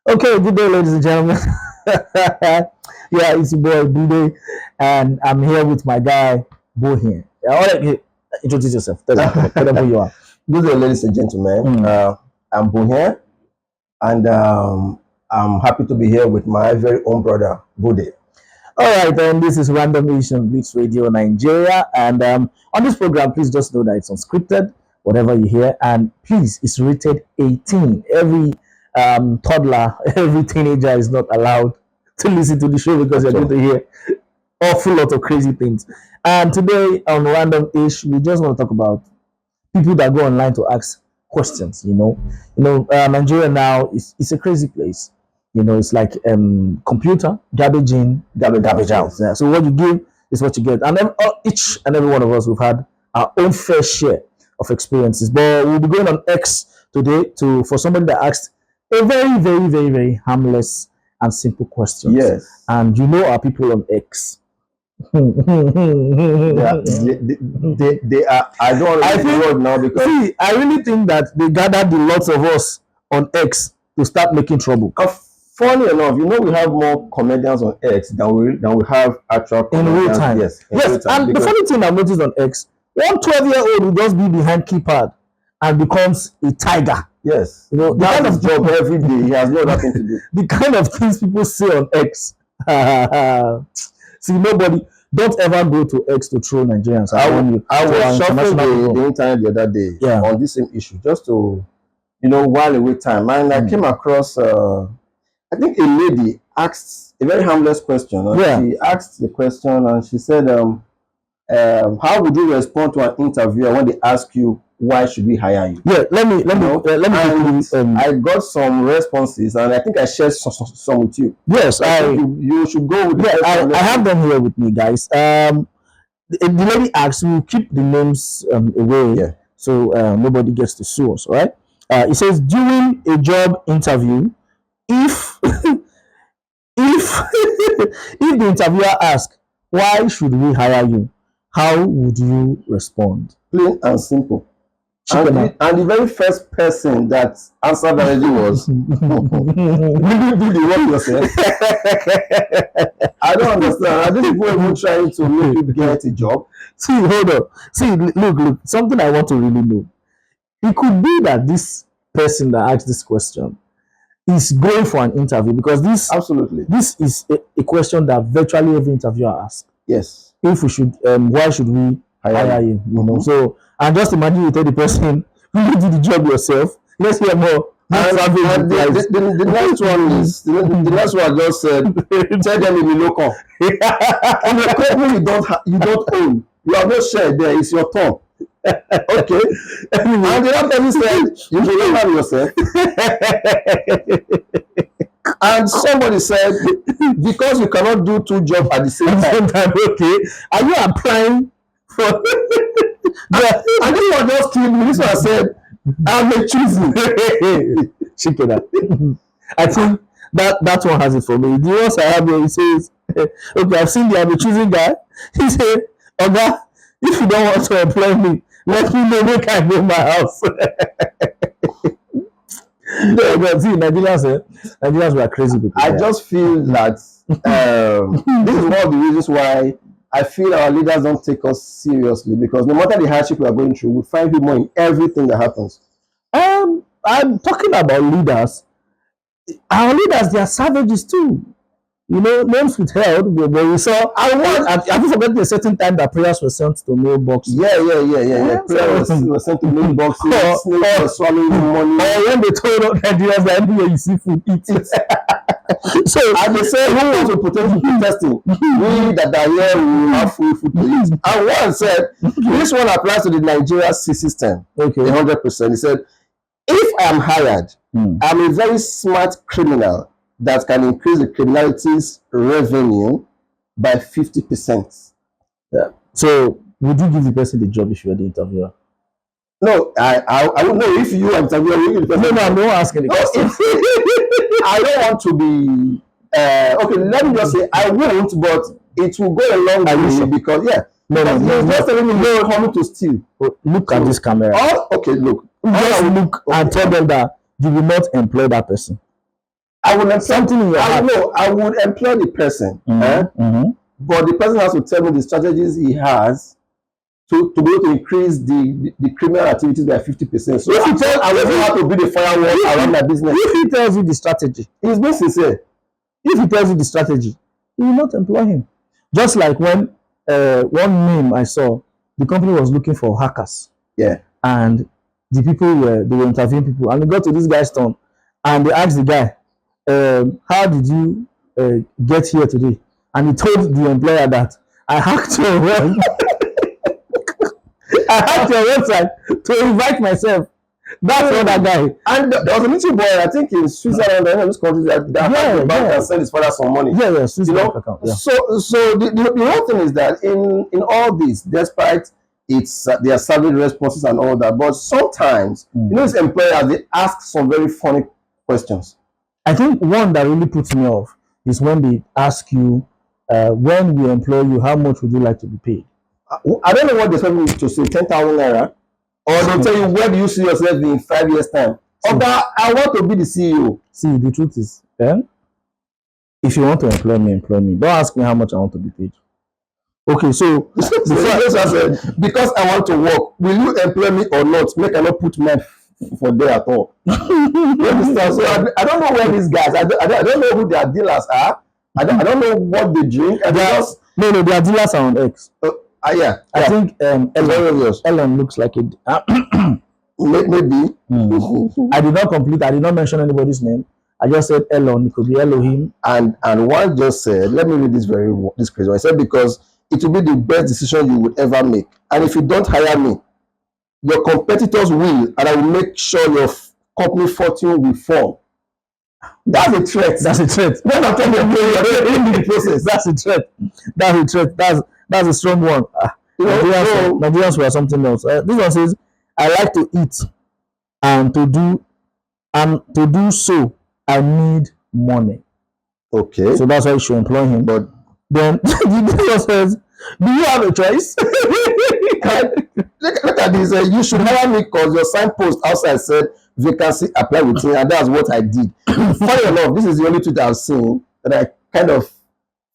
Okay, good day, ladies and gentlemen. Yeah, it's your boy Bude, and I'm here with my guy Bo here. All right, introduce yourself. Tell them who you are. Good day, ladies and gentlemen. Mm. I'm Bo here, and I'm happy to be here with my very own brother, Bude. All right, then this is Random Asian Beats Radio Nigeria, and on this program, please just know that it's unscripted, whatever you hear, and please, it's rated 18. Every toddler, every teenager is not allowed to listen to the show because you're going to hear awful lot of crazy things. And today on Random Ish, we just want to talk about people that go online to ask questions. Nigeria now is a crazy place. It's like computer garbage in, garbage out. Yeah. So what you give is what you get, and then, each and every one of us we've had our own fair share of experiences. But we'll be going on X today to for somebody that asked a very, very, very, very harmless and simple question. Yes. And our people on X. They are. I don't want to use the word now because I really think that they gathered the lots of us on X to start making trouble. funny enough, we have more comedians on X than we have actual In real comedians. time. Yes, in Yes, real time, and the because funny thing I've noticed on X, one 12-year-old will just be behind keypad and becomes a tiger. yes, the that's kind his of job every day. He has no other thing to do. the kind of things people say on X. See, nobody, don't ever go to X to troll Nigerians. I warn you. was international shuffling the people. internet the other day Yeah. on this same issue just to, while away time. And I came across, I think a lady asked a very harmless question. And Yeah. she asked the question and she said, how would you respond to an interviewer when they ask you, why should we hire you? Yeah, let me And quickly, I got some responses and I think I shared some with you. yes, I think you should go with the yeah, first one. I have them here with me, guys. The lady asked, we'll keep the names away, Yeah. so nobody gets to sue us, right? It says during a job interview, if if if the interviewer asks, why should we hire you, how would you respond? Plain and simple. Chicken And the very first person that answered already was, will you do the work yourself? I don't understand. Are these people even trying to make you get a job? See, hold on. See, look. Something I want to really know. It could be that this person that asked this question is going for an interview because Absolutely. this is a question that virtually every interviewer asks. Yes. If we should, why should we hire you? So, and just imagine you tell the person, will you do the job yourself? Let's hear more. And the next one is the next one just said, tell them in the local. In a company you don't own, you have no share there. It's your turn. Okay. And the other person said, you should learn about yourself. And somebody said, because you cannot do two jobs at the same time. Okay, are you applying for? And this one just killed me. This one said, I'm a choosing. Chicken. I think that one has it for me. The ones I have here, he says, okay, I've seen the I'm a choosing guy. He said, Oga, if you don't want to employ me, let me know when I go my house. See, Nigerians were crazy people. I just feel that this is one of the reasons why I feel our leaders don't take us seriously, because no matter the hardship we are going through, we find humor in everything that happens. I'm talking about leaders. Our leaders, they are savages too. Names withheld, but we saw. Have you forgotten a certain time that prayers were sent to mailbox? Yeah. Prayers were sent to mailbox. Snakes were swallowing money. Or when they told Nigerians that everywhere you see food, eat it. So, and they say, who wants to protect food testing? We that are here will have food to eat. And one said, this one applies to the Nigeria system. Okay. 100%. He said, if I am hired, I'm a very smart criminal that can increase the criminality's revenue by 50%. Yeah. So, would you give the person the job if you were the interviewer? No, I would know if you are interviewing. No, I'm not asking the question. I don't want to be. Okay, let me just say I won't, but it will go a long way because No, just telling me you're coming to steal. Look at this camera. Okay, look. Just look and tell them that you will not employ that person. I would employ something in your heart. I would employ the person, but the person has to tell me the strategies he has to be able to increase the criminal activities by 50%. So if he tells, I will know how to build a firewall around my business. If he tells you the strategy, he's being sincere. If he tells you the strategy, you will not employ him. Just like when one name I saw, the company was looking for hackers. Yeah. And the people they were interviewing people, and they got to this guy's turn, and they asked the guy, "How did you get here today?" And he told the employer that I hacked your web. I hacked your website to invite myself. That's what that guy. And there was a little boy, I think in Switzerland, or those countries that had the bank and send his father some money. Yeah, Switzerland account. Yeah. So the whole thing is that in all this, despite it's their salary responses and all that, but sometimes these employers, they ask some very funny questions. I think one that really puts me off is when they ask you, when we employ you, how much would you like to be paid? I don't know what they expect me to say, 10,000 naira. Or they'll tell you, where do you see yourself in 5 years' time? Oga, I want to be the CEO. See, the truth is, if you want to employ me, Don't ask me how much I want to be paid. Okay, so because I want to work, will you employ me or not? Make I not put my for there at all. So I don't know where these guys. I don't know who their dealers are. I don't know what they drink. No, their dealers are on X. Yeah. I think Ellen looks like it. Maybe. I did not mention anybody's name. I just said Elon. It could be Elohim. And one just said, let me read this crazy one. I said, because it will be the best decision you would ever make. And if you don't hire me, your competitors will, and I will make sure your company fortune will fall. That's a threat. That's a threat. When I'm telling you, you're in the process. That's a threat. That's a threat. That's a strong one. Nigerians were something else. This one says, I like to eat, and to do so, I need money. Okay. So that's why you should employ him. But then the one says, do you have a choice? Look at this. You should hire me because your signpost outside said vacancy, apply with me, and that's what I did. Funny enough, this is the only tweet I've seen that I kind of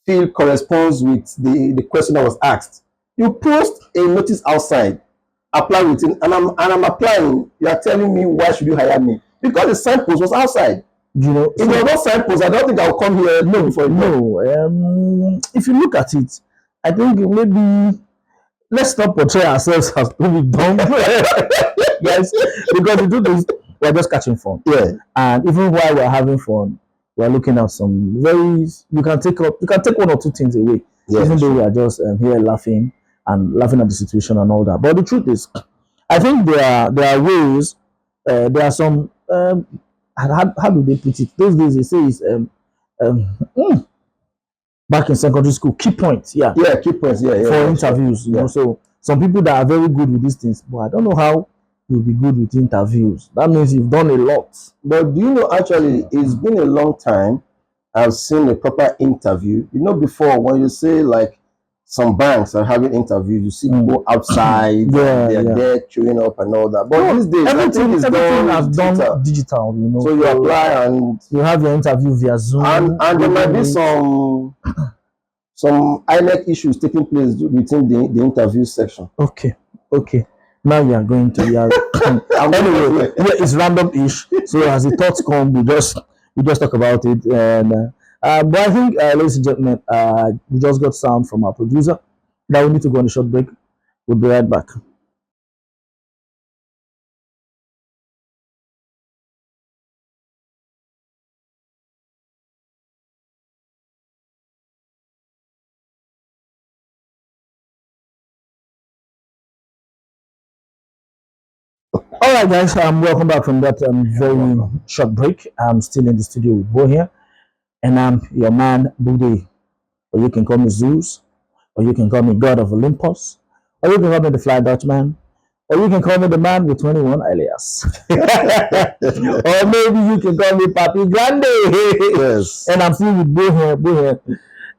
feel corresponds with the question that was asked. You post a notice outside, apply with it, and I'm applying. You are telling me why should you hire me? Because the signpost was outside. You know, if there was no signpost, I don't think I'll come here looking for it. No. If you look at it, I think maybe let's not portray ourselves as maybe dumb guys, because the truth is we're just catching fun. Yeah. And even while we're having fun, we're looking at some you can take one or two things away. Yeah, even though we are just here laughing at the situation and all that. But the truth is, I think there are ways. There are some. How do they put it? Those days they say it's back in secondary school, key points. Yeah, key points. Yeah, for interviews. You know, so some people that are very good with these things, but I don't know how you'll be good with interviews. That means you've done a lot. But do you know, actually, it's been a long time I've seen a proper interview. You know, before when you say like some banks are having interviews, you see people outside, they're there queuing up and all that. But these days, everything has done digital. You know, so you apply and you have your interview via Zoom, and there might be some INEC issues taking place within the interview section. Okay. Now we are going to anyway. It's random-ish. So as the thoughts come, we just talk about it. And but I think, ladies and gentlemen, we just got sound from our producer. Now we need to go on a short break. We'll be right back. All right, guys. Welcome back from that very short break. I'm still in the studio with Bo here, and I'm your man Bude, or you can call me Zeus, or you can call me God of Olympus, or you can call me the Fly Dutchman, or you can call me the man with 21 alias, or maybe you can call me Papi Grande. Yes. And I'm still with Bo here.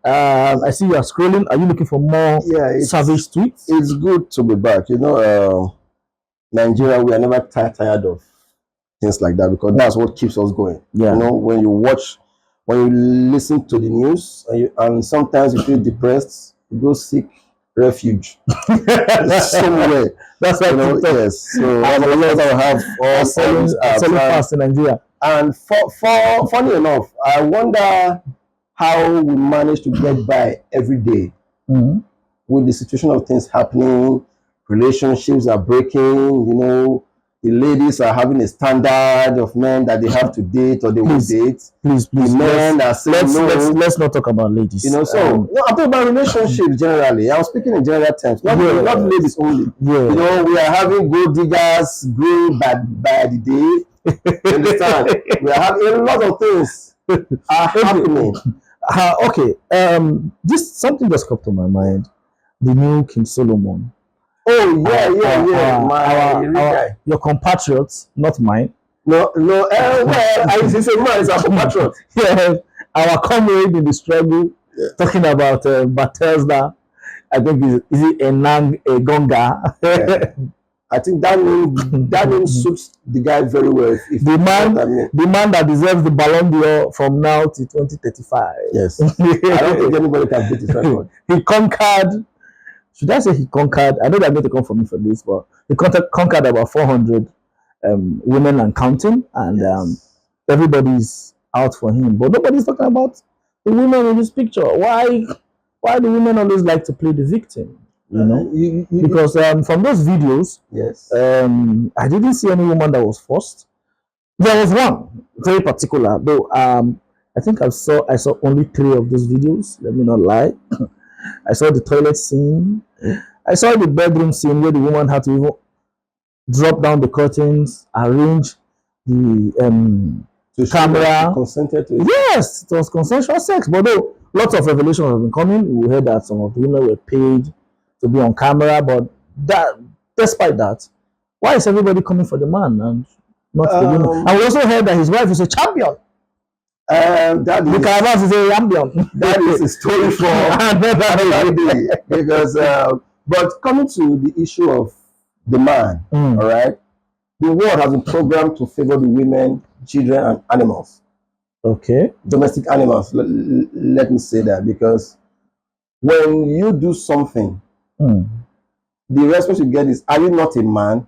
I see you are scrolling. Are you looking for more savage tweets? It's good to be back. You know, Nigeria, we are never tired of things like that, because that's what keeps us going. Yeah. You know, when you listen to the news, and sometimes you feel depressed, you go seek refuge somewhere. That's why yes. So that's why I have all these apps. Selling fast in Nigeria. And for funny enough, I wonder how we manage to get by every day with the situation of things happening. Relationships are breaking. You know, the ladies are having a standard of men that they have to date or they will date. Please, the men are saying no. Let's not talk about ladies. You know, so no, I'm talking about relationships generally. I'm speaking in general terms, not ladies only. Yeah. You know, we are having gold diggers growing by the day. You understand? We are having a lot of things are happening. Okay. This something just come to my mind. The new King Solomon. Oh yeah. Your compatriots, not mine. No. Well, I say man is our compatriot. Yeah, our comrade in the struggle. Yeah. Talking about Bathesda. I think is it Gonga. Yeah. I think that name suits the guy very well. If the man that deserves the Ballon d'Or from now to 2035. Yes. I don't think anybody can beat his record. He conquered. Should I say he conquered? I know they're going to come for me for this, but he conquered about 400 women and counting, and everybody's out for him. But nobody's talking about the women in this picture. Why do women always like to play the victim? You know, because from those videos, I didn't see any woman that was forced. There was one very particular, though. I think I saw only 3 of those videos. Let me not lie. I saw the toilet scene. I saw the bedroom scene where the woman had to even drop down the curtains, arrange the camera. Consented to it. Yes, it was consensual sex. But though lots of revelations have been coming, we heard that some of the women were paid to be on camera. But despite that, why is everybody coming for the man and not the woman? And we also heard that his wife is a champion. That is a story for another day. Because, but coming to the issue of the man, all right, the world has been programmed to favor the women, children, and animals. Okay. Domestic animals. Let me say that, because when you do something, the response you get is, "Are you not a man?"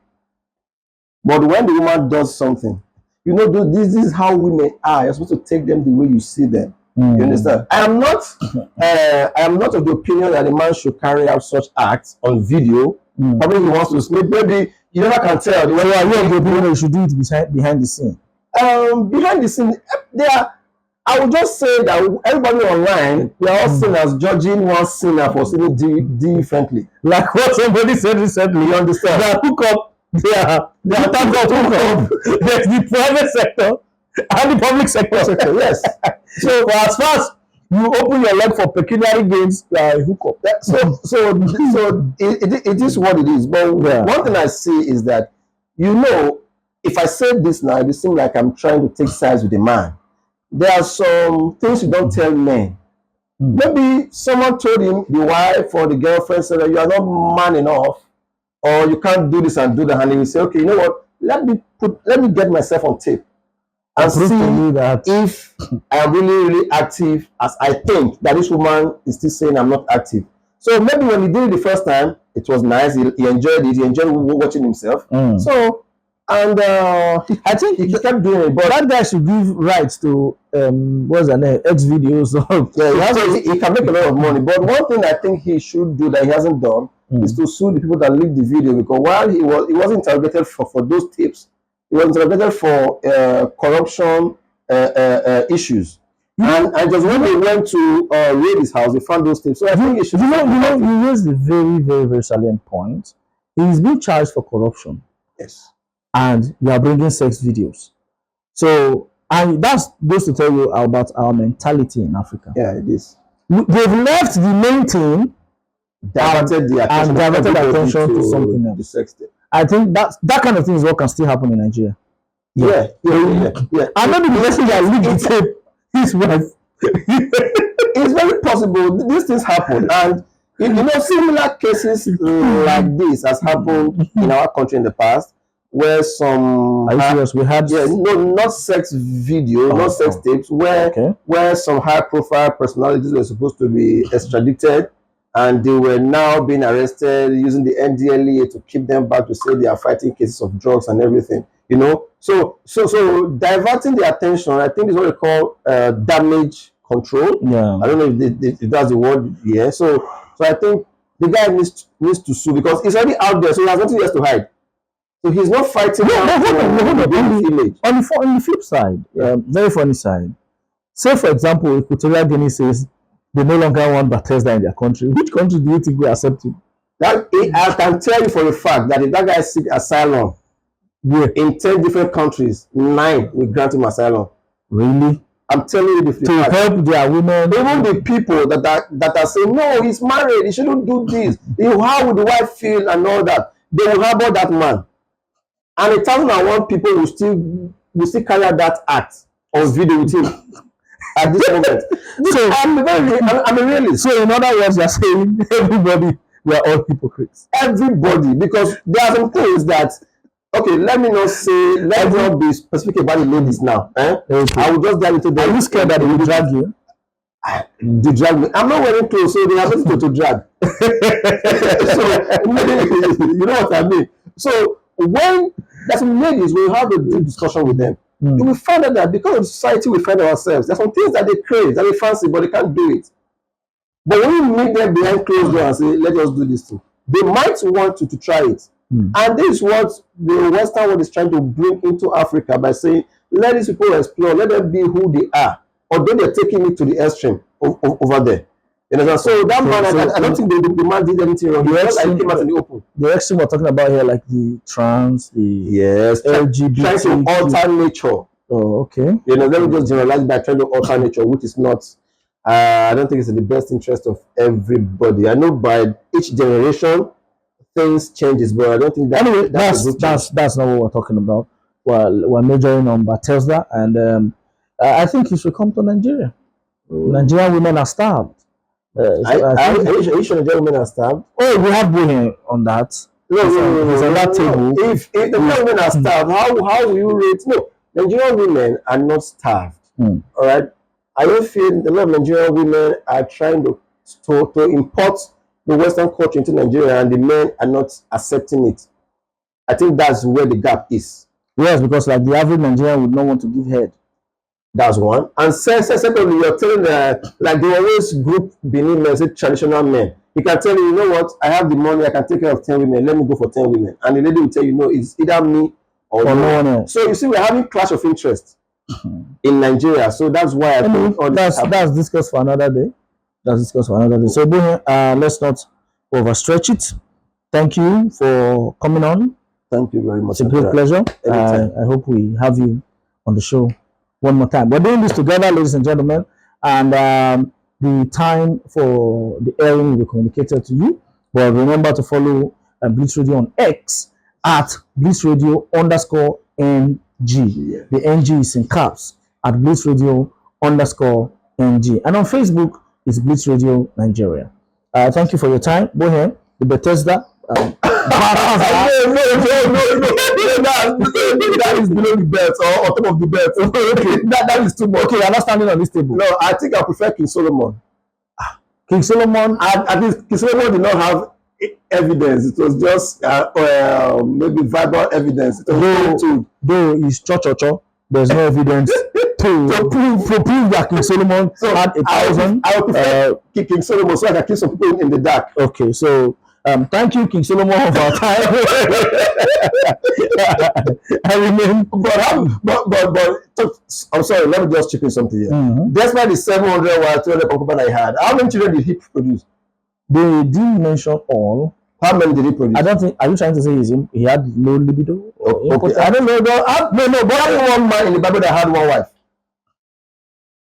But when the woman does something, you know, this is how women are. You're supposed to take them the way you see them. You understand? I am not of the opinion that a man should carry out such acts on video. Probably he wants to. Maybe you never can tell. So are you of the opinion you should do it behind the scene? Behind the scene, I would just say that everybody online, we are all seen as judging one sinner for sinning differently. Like what somebody said recently. You understand? That hook up. Yeah, the type of hookup. There's the private sector and the public sector. Yes. So as far as you open your leg for pecuniary gains, hook up. So it is what it is. But one thing I see is that, you know, if I say this now, it seems like I'm trying to take sides with a man. There are some things you don't tell men. Maybe someone told him, the wife or the girlfriend said that you are not man enough, or you can't do this and do that, and he will say, okay, you know what? Let me get myself on tape and see if I am really active as I think that this woman is still saying I'm not active. So maybe when he did it the first time, it was nice. He enjoyed it. He enjoyed watching himself. So, and I think he kept doing it. But that guy should give rights to what's the name? X videos. He can make a lot of money. But one thing I think he should do that he hasn't done is to sue the people that leaked the video, because while he wasn't interrogated for those tapes, he was interrogated for corruption issues. And just when they went to raid his house, they found those tapes. So I think he should. You raised a very, very, very salient point. He's being charged for corruption. Yes. And you are bringing sex videos. So, and that's goes to tell you about our mentality in Africa. Yeah, it is. They've left the main thing, diverted attention to something else. The sex tape. I think that kind of thing is what can still happen in Nigeria. Yeah. And maybe the person that leaked the tape, his wife. It's very possible these things happen, and you know, similar cases like this has happened in our country in the past, where some Are you serious? We had not sex video, not sex tapes, where some high profile personalities were supposed to be extradited, and they were now being arrested using the NDLEA to keep them back to say they are fighting cases of drugs and everything. You know, so diverting the attention, I think is what they call damage control. Yeah. I don't know if that's the word. Yeah. So I think the guy needs to sue because it's already out there, so he has nothing else to hide. So he's not fighting. On the flip side, very funny side. Say, for example, Equatorial Guinea says they no longer want Bathesda in their country. Which country do you think will accept it? That I can tell you for a fact that if that guy seeks asylum in 10 different countries, 9 will grant him asylum. Really? I'm telling you the fact. To help their women. Even the people that are saying, no, he's married, he shouldn't do this. How would the wife feel and all that? They will harbor that man. And 1,001 people will still carry out that act on video with him at this moment. So I'm a realist. So in other words, you're saying everybody, we are all hypocrites. Everybody, because there are some things that, okay, let me not be specific about the ladies now. Okay. I will just dive into them. Are you scared that they will drag you? They drag me. I'm not wearing clothes, so they have nothing to drag. So you know what I mean. So when there's some ladies, we have a deep discussion with them. You will find out that because of society we find ourselves, there's some things that they crave, that they fancy, but they can't do it. But when you meet them behind closed doors and say, let us do this too, they might want to try it. And this is what the Western world is trying to bring into Africa by saying, let these people explore, let them be who they are. Although they're taking it to the extreme over there. You know, so that man, I don't think the man did anything wrong. He came out in the open. The extreme we're talking about here, like the trans, the LGBT. Trying to alter nature. Oh, okay. You know, let me just generalize by trying to alter nature, which is not, I don't think it's in the best interest of everybody. I know by each generation, things changes, but I don't think that. Anyway, that's not what we're talking about. Well, we're majoring on Bathesda, and I think you should come to Nigeria. Nigerian women are starved. Are you sure Nigerian women are starved? Oh, we have women on that. No, on that table. If the Nigerian women are starved, how will you rate? No, Nigerian women are not starved. All right. I don't feel a lot of Nigerian women are trying to import the Western culture into Nigeria, and the men are not accepting it. I think that's where the gap is. Yes, because like the average Nigerian would not want to give head. That's one. And secondly, you're telling like they always group Benin men, say traditional men. He can tell you, you know what, I have the money, I can take care of 10 women, let me go for 10 women. And the lady will tell you, no, it's either me or no one else. So you see, we're having clash of interest in Nigeria. So that's why I think that's discussed for another day. So let's not overstretch it. Thank you for coming on. Thank you very much. It's a great pleasure. I hope we have you on the show one more time. We're doing this together, ladies and gentlemen, and the time for the airing will be communicated to you. But remember to follow Blitz Radio on X at BlitzRadio_NG. Yeah. The NG is in caps at BlitzRadio_NG. And on Facebook is Blitz Radio Nigeria. Thank you for your time. Go ahead. The Bathesda. No, that is below the belt or on top of the belt. Okay, that is too much. Okay, you're not standing on this table. No, I think I prefer King Solomon. King Solomon, at least King Solomon did not have evidence. It was just maybe verbal evidence. Though he's cho. There's no evidence to prove that King Solomon had 1,000. I would prefer King Solomon so I can keep some people in the dark. Okay, so thank you, King Solomon, of our time. I remain, but I'm sorry. Let me just chip in something here. Despite the 700 or 200 concubine I had, how many children did he produce? They didn't mention all. How many did he produce? I don't think. Are you trying to say he had low libido? Okay. I don't know. No. But only one man in the Bible that had one wife.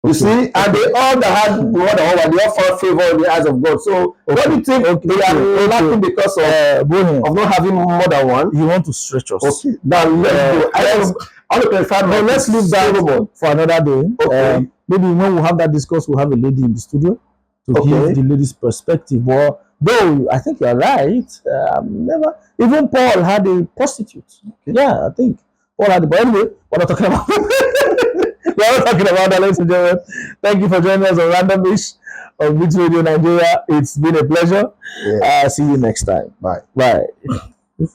You see, and they all that had more than one wife, they all found favor in the eyes of God. So, what do you think they are lacking because of not having more than one? You want to stretch us? Okay. Now let's go. I want to clarify. No, let's leave that for another day. Okay. Maybe when we have that discourse, we'll have a lady in the studio to give the lady's perspective. But Though I think you're right. Never. Even Paul had a prostitute. Yeah, I think Paul had. But anyway, we're not talking about. we're not talking about that, ladies and gentlemen. Thank you for joining us on Randomish on Beats Radio Nigeria. It's been a pleasure. Yeah. See you next time. Bye. Bye.